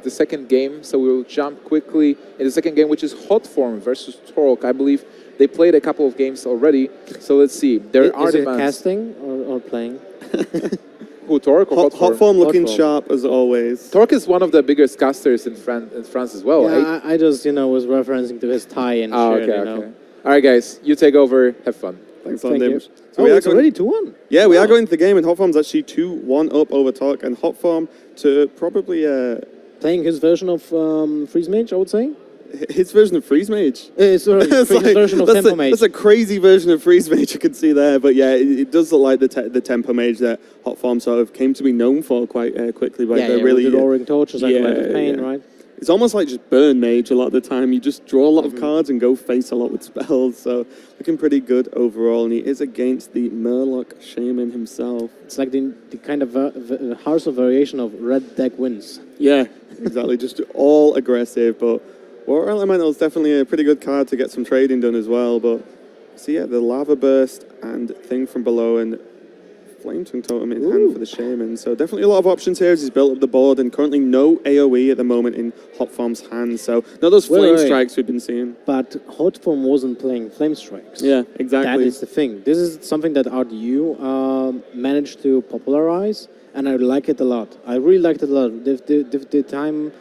the second game, so we will jump quickly in the second game, which is Hotform versus Torlk. I believe they played a couple of games already, so let's see. There are Is it demands. casting or playing? Who, Torlk or Hotform? Hotform looking Hotform. sharp as always. Torlk is one of the biggest casters in France as well. Yeah, I just, was referencing to his tie and shirt, Okay. All right, guys, you take over. Have fun. Thanks, Thank you. So we are it's going, already 2-1. Yeah, we are going to the game, and Hotform's actually 2-1 up over Torlk, and Hotform to probably Playing his version of Freeze Mage, I would say. his version of Freeze Mage. Sorry, It's his version of Tempo Mage. That's a crazy version of Freeze Mage you can see there, but yeah, it does look like the Tempo Mage that Hotform sort of came to be known for quite quickly. By really with the roaring torches, like of pain, right? It's almost like just burn mage a lot of the time. You just draw a lot of cards and go face a lot with spells. So looking pretty good overall. And he is against the Murloc Shaman himself. It's like the kind of Hearthstone variation of red deck wins. Yeah, exactly. Just all aggressive. But Water Elemental is definitely a pretty good card to get some trading done as well. But see, yeah, the Lava Burst and Thing from Below and Flametongue Totem in hand for the Shaman. So definitely a lot of options here as he's built up the board, and currently no AoE at the moment in Hotform's hands. So not those Flame Strikes we've been seeing. But Hotform wasn't playing Flame Strikes. Yeah, exactly. That is the thing. This is something that RDU managed to popularize, and I like it a lot. I really liked it a lot. The time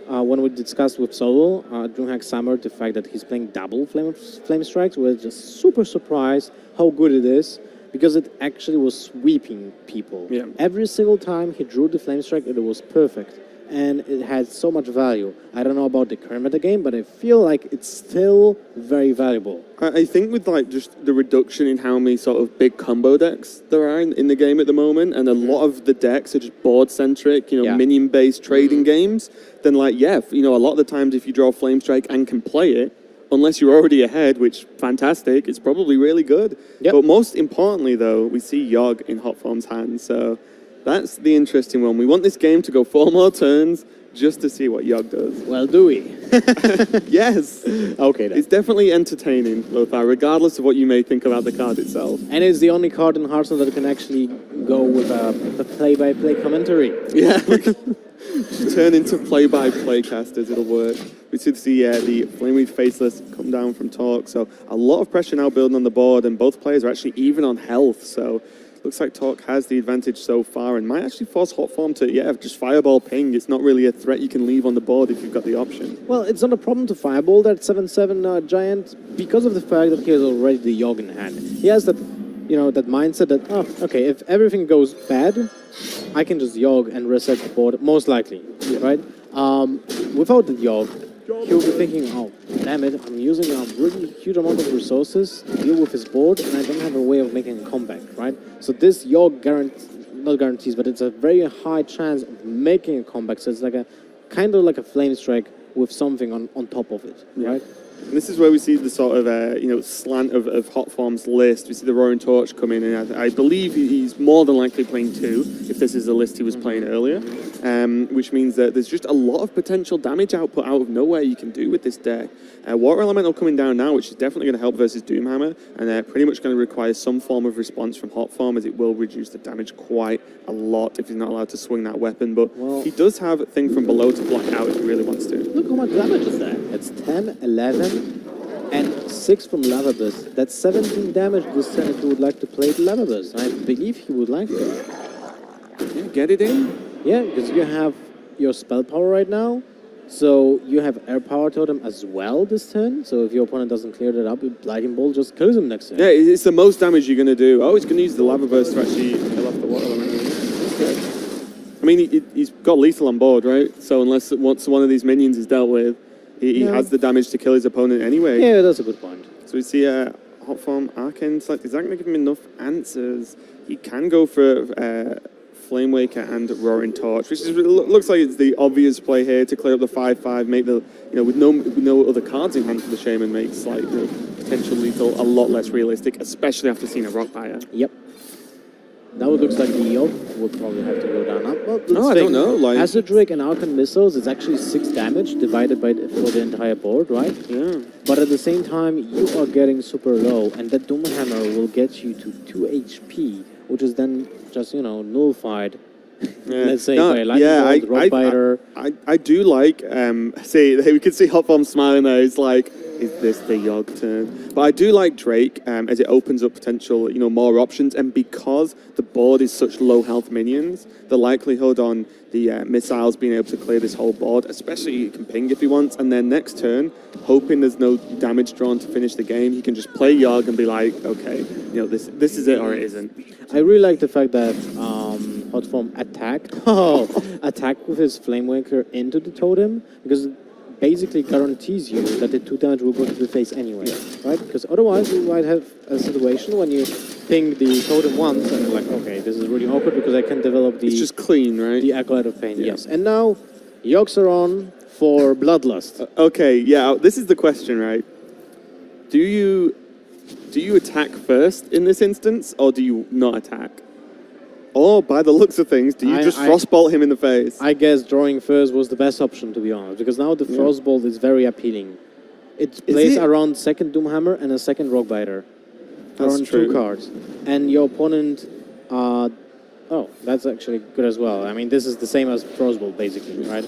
when we discussed with Solo, DreamHack summered the fact that he's playing double Flame Strikes. We were just super surprised how good it is, because it actually was sweeping people. Yeah. Every single time he drew the Flame Strike, it was perfect. And it had so much value. I don't know about the current meta game, but I feel like it's still very valuable. I think with like just the reduction in how many sort of big combo decks there are in the game at the moment, and a lot of the decks are just board-centric, minion-based trading games, then like, a lot of the times if you draw Flame Strike and can play it, unless you're already ahead, which, fantastic, it's probably really good. Yep. But most importantly, though, we see Yogg in Hotform's hands, so that's the interesting one. We want this game to go 4 more turns just to see what Yogg does. Well, do we? Yes. Okay, then. It's definitely entertaining, Lothar, regardless of what you may think about the card itself. And it's the only card in Hearthstone that can actually go with a play-by-play commentary. Yeah. Turn into play-by-play casters, it'll work. We see the Flameweed Faceless come down from Torlk, so a lot of pressure now building on the board, and both players are actually even on health, so looks like Torlk has the advantage so far and might actually force Hotform to, just Fireball Ping. It's not really a threat you can leave on the board if you've got the option. Well, it's not a problem to Fireball that 7/7 Giant, because of the fact that he has already the Yogg in hand. He has that, that mindset that, okay, if everything goes bad, I can just Yogg and reset the board, most likely, right? Without the Yogg, he'll be thinking, oh, damn it, I'm using a really huge amount of resources to deal with his board, and I don't have a way of making a comeback, right? So this Yogg not guarantees, but it's a very high chance of making a comeback. So it's like a kind of like a Flame Strike with something on top of it, right? And this is where we see the sort of, slant of Hotform's list. We see the Roaring Torch come in, and I believe he's more than likely playing 2, if this is the list he was playing earlier, which means that there's just a lot of potential damage output out of nowhere you can do with this deck. Water Elemental coming down now, which is definitely going to help versus Doomhammer, and pretty much going to require some form of response from Hotform, as it will reduce the damage quite a lot if he's not allowed to swing that weapon, but he does have a Thing from Below to block out if he really wants to. Look how much damage is that. It's 10, 11, and 6 from Lava Burst. That's 17 damage this turn if you would like to play the Lava Burst. I believe he would like to. Yeah, get it in. Yeah, because you have your spell power right now. So you have Air Power Totem as well this turn. So if your opponent doesn't clear that up, Lightning Bolt just kills him next turn. Yeah, it's the most damage you're going to do. Oh, he's going to use the Lava Burst to actually kill off the Water Elemental. I mean, he's got lethal on board, right? So unless once one of these minions is dealt with, he has the damage to kill his opponent anyway. Yeah, that's a good point. So we see Hotform, Arcane Select. Is that going to give him enough answers? He can go for Flamewaker and Roaring Torch, which looks like it's the obvious play here to clear up the 5/5, make the, with no other cards in hand for the Shaman, makes like potential lethal a lot less realistic, especially after seeing a Rockfire. Yep. Now it looks like the Yogg would probably have to go down up. Well, no, I don't know. Like, Acid Drake and Arcane Missiles, it's actually 6 damage divided by for the entire board, right? Yeah. But at the same time, you are getting super low, and that Doomhammer will get you to 2 HP, which is then just, nullified Let's say by Lightning Bolt, Rockbiter. I do like, see, we can see Hotform smiling there. He's like, is this the Yogg turn? But I do like Drake as it opens up potential, more options. And because the board is such low health minions, the likelihood on the missiles being able to clear this whole board, especially you can ping if he wants, and then next turn, hoping there's no damage drawn to finish the game, he can just play Yogg and be like, okay, this is it or it isn't. I really like the fact that Hotform attacked with his Flamewaker into the totem, because it basically guarantees you that the 2 damage will go to the face anyway, right? Because otherwise you might have a situation when you ping the totem once and you're like, okay, this is really awkward because I can develop the... It's just clean, right? The Acolyte of Pain, yes. And now, Yoggs are on for Bloodlust. Okay, yeah, this is the question, right? Do you attack first in this instance, or do you not attack? Or, by the looks of things, do you just Frostbolt him in the face? I guess drawing first was the best option, to be honest, because now the Frostbolt is very appealing. It plays around second Doomhammer and a second Rockbiter. Around 2 cards. And your opponent... oh, that's actually good as well. I mean, this is the same as Frostbolt, basically, right?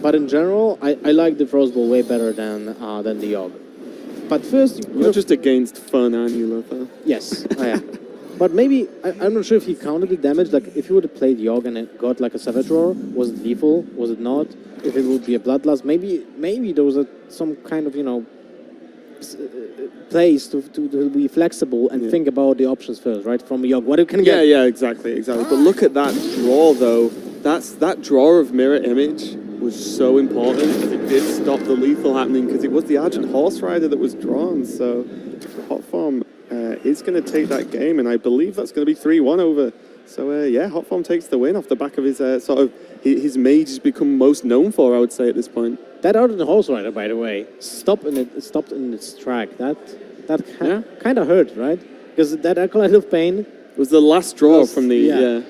But in general, I like the Frostbolt way better than the Yogg. But first... You're just against fun, aren't you, Lothar? Yes, I am. But maybe, I'm not sure if he counted the damage, like if he would have played Yogg and it got like a Savage Roar, was it lethal, was it not? If it would be a Bloodlust, maybe there was some kind of, place to be flexible and think about the options first, right? From Yogg, what it can get. Yeah, exactly. But look at that draw, though. That draw of Mirror Image was so important because it did stop the lethal happening, because it was the Argent Horse Rider that was drawn. So Hotform is going to take that game, and I believe that's going to be 3-1 over. So yeah, Hotform takes the win off the back of his his mage has become most known for, I would say, at this point. That Argent Horse Rider, by the way, stopped in its track. That kind of hurt, right? Because that Acolyte of Pain was the last draw from the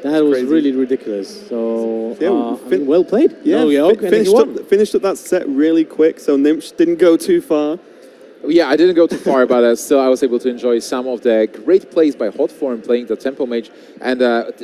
That was crazy. Really ridiculous. So well played. Yeah, no Yogg, finished up that set really quick. So Nimsh didn't go too far. Yeah, I didn't go too far, but still I was able to enjoy some of the great plays by Hotform playing the Tempo Mage. And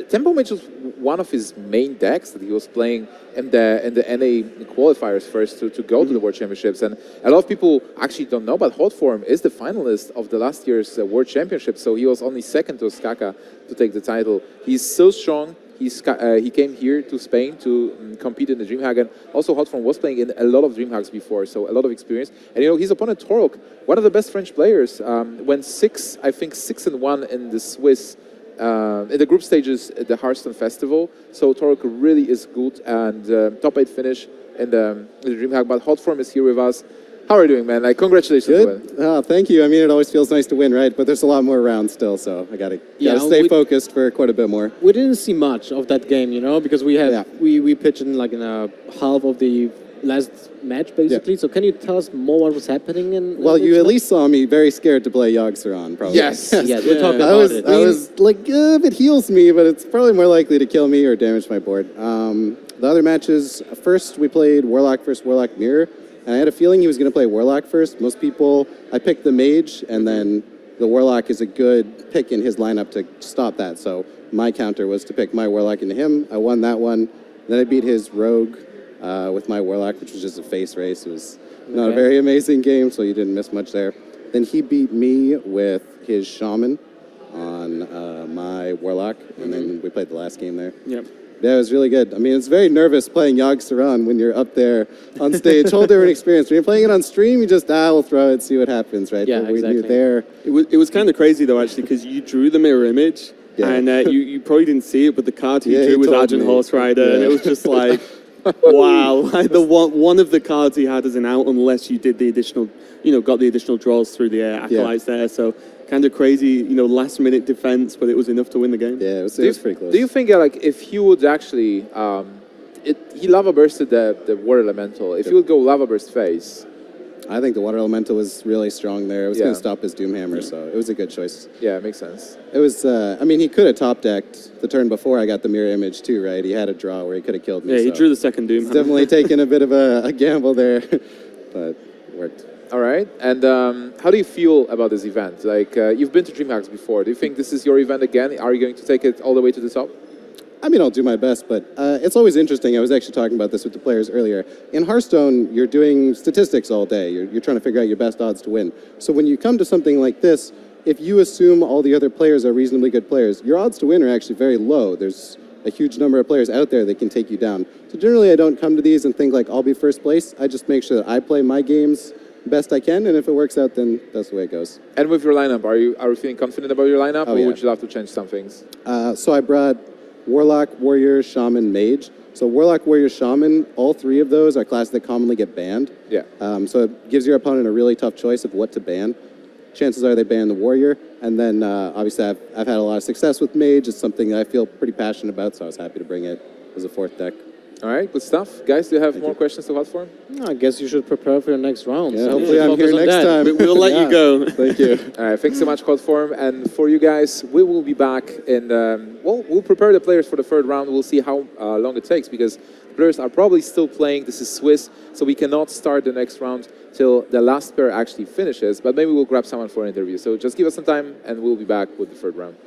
Tempo Mage was one of his main decks that he was playing in the NA qualifiers first to go to the World Championships. And a lot of people actually don't know, but Hotform is the finalist of the last year's World Championship, so he was only second to Skaka to take the title. He's so strong. He came here to Spain to compete in the DreamHack, and also Hotform was playing in a lot of DreamHacks before, so a lot of experience. And his opponent Torlk, one of the best French players, went 6-1 in the Swiss, in the group stages at the Hearthstone Festival. So Torlk really is good, and top 8 finish in the DreamHack. But Hotform is here with us. How are you doing, man? Congratulations. Good. Thank you. I mean, it always feels nice to win, right? But there's a lot more rounds still, so I gotta stay focused for quite a bit more. We didn't see much of that game, because we had we pitched in like in a half of the last match, basically. So can you tell us more what was happening? Well, you at least saw me very scared to play Yogg Saron, probably. Yes, we'll talk about it. I was like, if it heals me, but it's probably more likely to kill me or damage my board. The other matches, first we played Warlock versus Warlock Mirror. And I had a feeling he was going to play Warlock first. Most people, I picked the Mage, and then the Warlock is a good pick in his lineup to stop that. So my counter was to pick my Warlock into him. I won that one. Then I beat his Rogue with my Warlock, which was just a face race. It was not a very amazing game, so you didn't miss much there. Then he beat me with his Shaman on my Warlock, and then we played the last game there. Yep. Yeah, it was really good. I mean, it's very nervous playing Yogg Saron when you're up there on stage. Whole different experience. When you're playing it on stream, you just, we'll throw it, see what happens, right? Yeah, but when exactly. you're there... It was kind of crazy, though, actually, because you drew the mirror image, and you probably didn't see it, but the card he drew was Argent Horse Rider, and it was just like, wow. Like one of the cards he had as an out, unless you did the additional, got the additional draws through the Acolytes there, so... Kind of crazy, last-minute defense, but it was enough to win the game. Yeah, it was pretty close. Do you think, if he would actually, he lava bursted the water elemental. If he would go lava burst face, I think the water elemental was really strong there. It was going to stop his Doomhammer, so it was a good choice. Yeah, it makes sense. It was. I mean, he could have top decked the turn before I got the mirror image too, right? He had a draw where he could have killed me. Yeah, he drew the second Doomhammer. Definitely taking a bit of a gamble there, but it worked. All right. And how do you feel about this event? Like, you've been to DreamHacks before. Do you think this is your event again? Are you going to take it all the way to the top? I mean, I'll do my best, but it's always interesting. I was actually talking about this with the players earlier. In Hearthstone, you're doing statistics all day. You're trying to figure out your best odds to win. So when you come to something like this, if you assume all the other players are reasonably good players, your odds to win are actually very low. There's a huge number of players out there that can take you down. So generally, I don't come to these and think like I'll be first place. I just make sure that I play my games best I can, and if it works out, then that's the way it goes. And with your lineup, are you feeling confident about your lineup, or would you love to change some things? So I brought Warlock, Warrior, Shaman, Mage. So Warlock, Warrior, Shaman, all three of those are classes that commonly get banned. Yeah. So it gives your opponent a really tough choice of what to ban. Chances are they ban the Warrior. And then obviously I've had a lot of success with Mage. It's something that I feel pretty passionate about, so I was happy to bring it as a fourth deck. All right, good stuff. Guys, do you have more questions to Hotform? I guess you should prepare for your next round. Yeah, So hopefully I'm here focus on next that. time. We'll let you go. Thank you. All right, thanks so much, Hotform. And for you guys, we will be back in, well, we'll prepare the players for the third round. We'll see how long it takes, because the players are probably still playing. This is Swiss, so we cannot start the next round till the last player actually finishes, but maybe we'll grab someone for an interview. So just give us some time, and we'll be back with the third round.